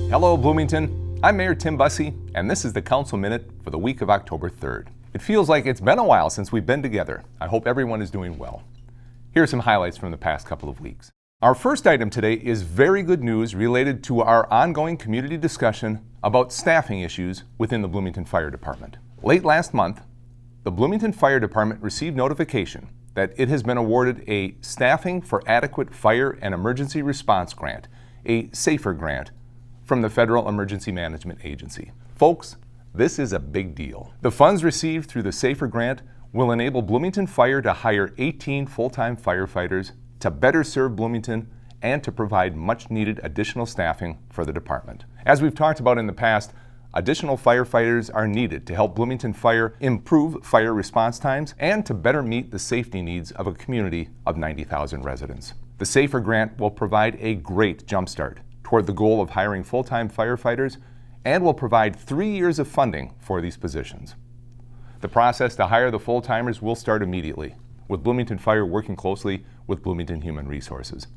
Hello, Bloomington. I'm Mayor Tim Busse, and this is the Council Minute for the week of October 3rd. It feels like it's been a while since we've been together. I hope everyone is doing well. Here are some highlights from the past couple of weeks. Our first item today is very good news related to our ongoing community discussion about staffing issues within the Bloomington Fire Department. Late last month, the Bloomington Fire Department received notification that it has been awarded a Staffing for Adequate Fire and Emergency Response Grant, a SAFER grant, from the Federal Emergency Management Agency. Folks, this is a big deal. The funds received through the SAFER grant will enable Bloomington Fire to hire 18 full-time firefighters to better serve Bloomington and to provide much-needed additional staffing for the department. As we've talked about in the past, additional firefighters are needed to help Bloomington Fire improve fire response times and to better meet the safety needs of a community of 90,000 residents. The SAFER grant will provide a great jumpstart toward the goal of hiring full-time firefighters and will provide 3 years of funding for these positions. The process to hire the full-timers will start immediately, with Bloomington Fire working closely with Bloomington Human Resources.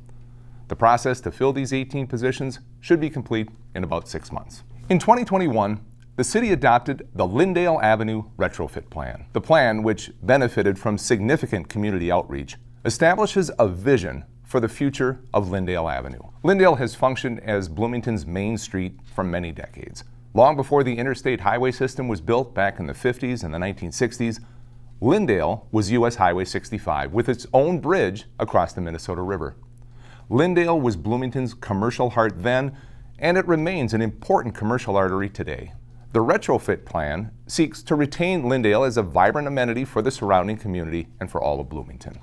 The process to fill these 18 positions should be complete in about 6 months. In 2021, the city adopted the Lyndale Avenue Retrofit Plan. The plan, which benefited from significant community outreach, establishes a vision for the future of Lyndale Avenue. Lyndale has functioned as Bloomington's main street for many decades. Long before the interstate highway system was built back in the 50s and the 1960s, Lyndale was US Highway 65 with its own bridge across the Minnesota River. Lyndale was Bloomington's commercial heart then, and it remains an important commercial artery today. The retrofit plan seeks to retain Lyndale as a vibrant amenity for the surrounding community and for all of Bloomington.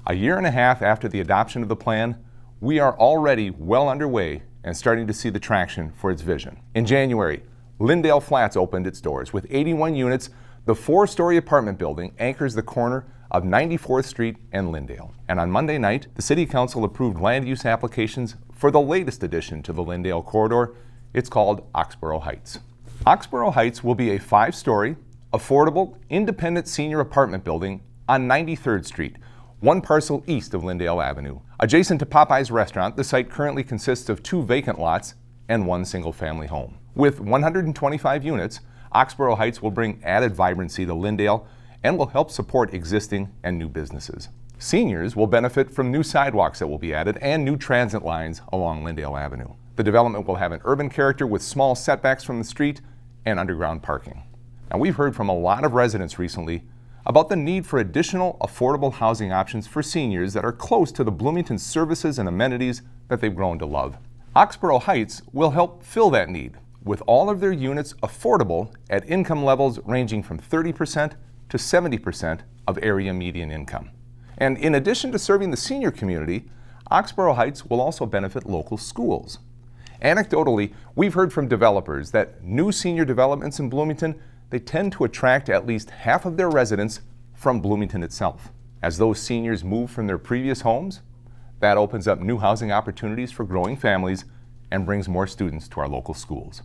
A year and a half after the adoption of the plan, we are already well underway and starting to see the traction for its vision. In January, Lyndale Flats opened its doors. With 81 units, the 4-story apartment building anchors the corner of 94th Street and Lyndale. And on Monday night, the City Council approved land use applications for the latest addition to the Lyndale corridor. It's called Oxboro Heights. Oxboro Heights will be a 5-story, affordable, independent senior apartment building on 93rd Street, one parcel east of Lyndale Avenue. Adjacent to Popeye's restaurant, the site currently consists of 2 vacant lots and 1 single-family home. With 125 units, Oxboro Heights will bring added vibrancy to Lyndale and will help support existing and new businesses. Seniors will benefit from new sidewalks that will be added and new transit lines along Lyndale Avenue. The development will have an urban character with small setbacks from the street and underground parking. Now, we've heard from a lot of residents recently about the need for additional affordable housing options for seniors that are close to the Bloomington services and amenities that they've grown to love. Oxboro Heights will help fill that need, with all of their units affordable at income levels ranging from 30% to 70% of area median income. And in addition to serving the senior community, Oxboro Heights will also benefit local schools. Anecdotally, we've heard from developers that new senior developments in Bloomington, they tend to attract at least half of their residents from Bloomington itself. As those seniors move from their previous homes, that opens up new housing opportunities for growing families and brings more students to our local schools.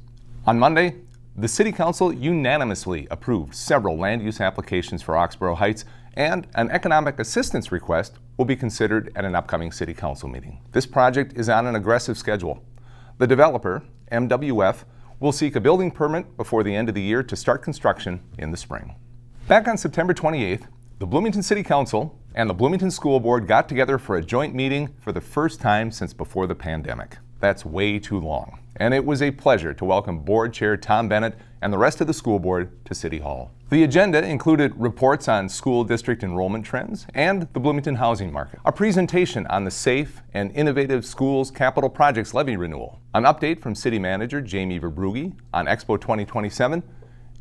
On Monday, the City Council unanimously approved several land use applications for Oxboro Heights, and an economic assistance request will be considered at an upcoming City Council meeting. This project is on an aggressive schedule. The developer, MWF, will seek a building permit before the end of the year to start construction in the spring. Back on September 28th, the Bloomington City Council and the Bloomington School Board got together for a joint meeting for the first time since before the pandemic. That's way too long. And it was a pleasure to welcome Board Chair Tom Bennett and the rest of the school board to City Hall. The agenda included reports on school district enrollment trends and the Bloomington housing market, a presentation on the Safe and Innovative Schools Capital Projects levy renewal, an update from City Manager Jamie Verbrugge on Expo 2027,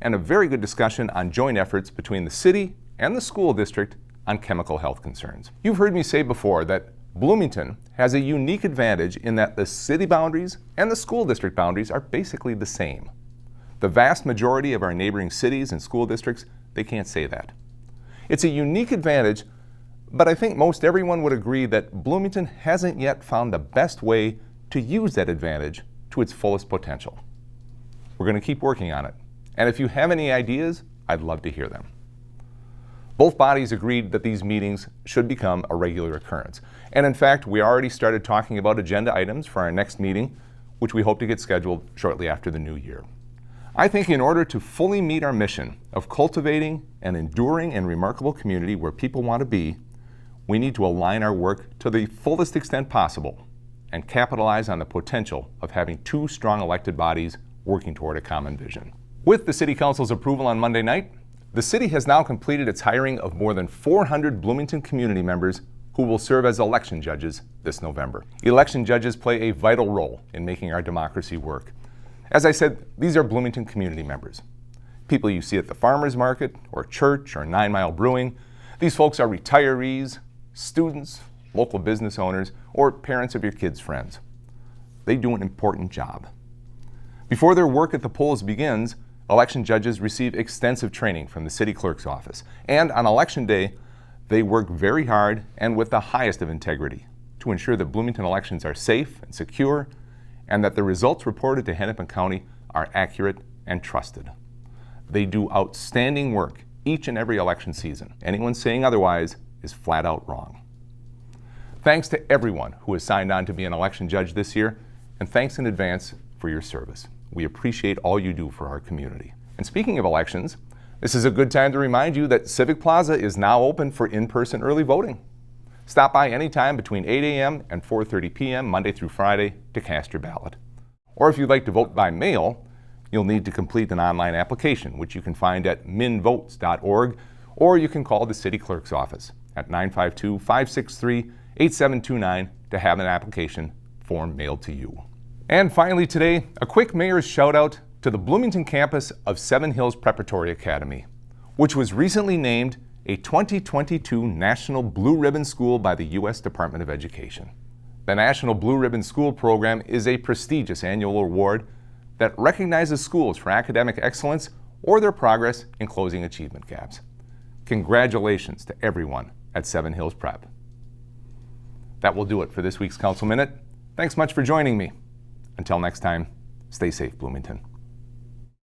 and a very good discussion on joint efforts between the city and the school district on chemical health concerns. You've heard me say before that Bloomington has a unique advantage in that the city boundaries and the school district boundaries are basically the same. The vast majority of our neighboring cities and school districts, they can't say that. It's a unique advantage, but I think most everyone would agree that Bloomington hasn't yet found the best way to use that advantage to its fullest potential. We're going to keep working on it. And if you have any ideas, I'd love to hear them. Both bodies agreed that these meetings should become a regular occurrence. And in fact, we already started talking about agenda items for our next meeting, which we hope to get scheduled shortly after the new year. I think in order to fully meet our mission of cultivating an enduring and remarkable community where people want to be, we need to align our work to the fullest extent possible and capitalize on the potential of having two strong elected bodies working toward a common vision. With the City Council's approval on Monday night, the City has now completed its hiring of more than 400 Bloomington community members who will serve as election judges this November. Election judges play a vital role in making our democracy work. As I said, these are Bloomington community members. People you see at the farmer's market, or church, or 9 Mile Brewing. These folks are retirees, students, local business owners, or parents of your kids' friends. They do an important job. Before their work at the polls begins, election judges receive extensive training from the city clerk's office. And on election day, they work very hard and with the highest of integrity to ensure that Bloomington elections are safe and secure, and that the results reported to Hennepin County are accurate and trusted. They do outstanding work each and every election season. Anyone saying otherwise is flat out wrong. Thanks to everyone who has signed on to be an election judge this year, and thanks in advance for your service. We appreciate all you do for our community. And speaking of elections, this is a good time to remind you that Civic Plaza is now open for in-person early voting. Stop by anytime between 8 a.m. and 4:30 p.m. Monday through Friday to cast your ballot. Or if you'd like to vote by mail, you'll need to complete an online application, which you can find at minvotes.org, or you can call the city clerk's office at 952-563-8729 to have an application form mailed to you. And finally today, a quick mayor's shout out to the Bloomington campus of Seven Hills Preparatory Academy, which was recently named a 2022 National Blue Ribbon School by the U.S. Department of Education. The National Blue Ribbon School Program is a prestigious annual award that recognizes schools for academic excellence or their progress in closing achievement gaps. Congratulations to everyone at Seven Hills Prep. That will do it for this week's Council Minute. Thanks much for joining me. Until next time, stay safe, Bloomington.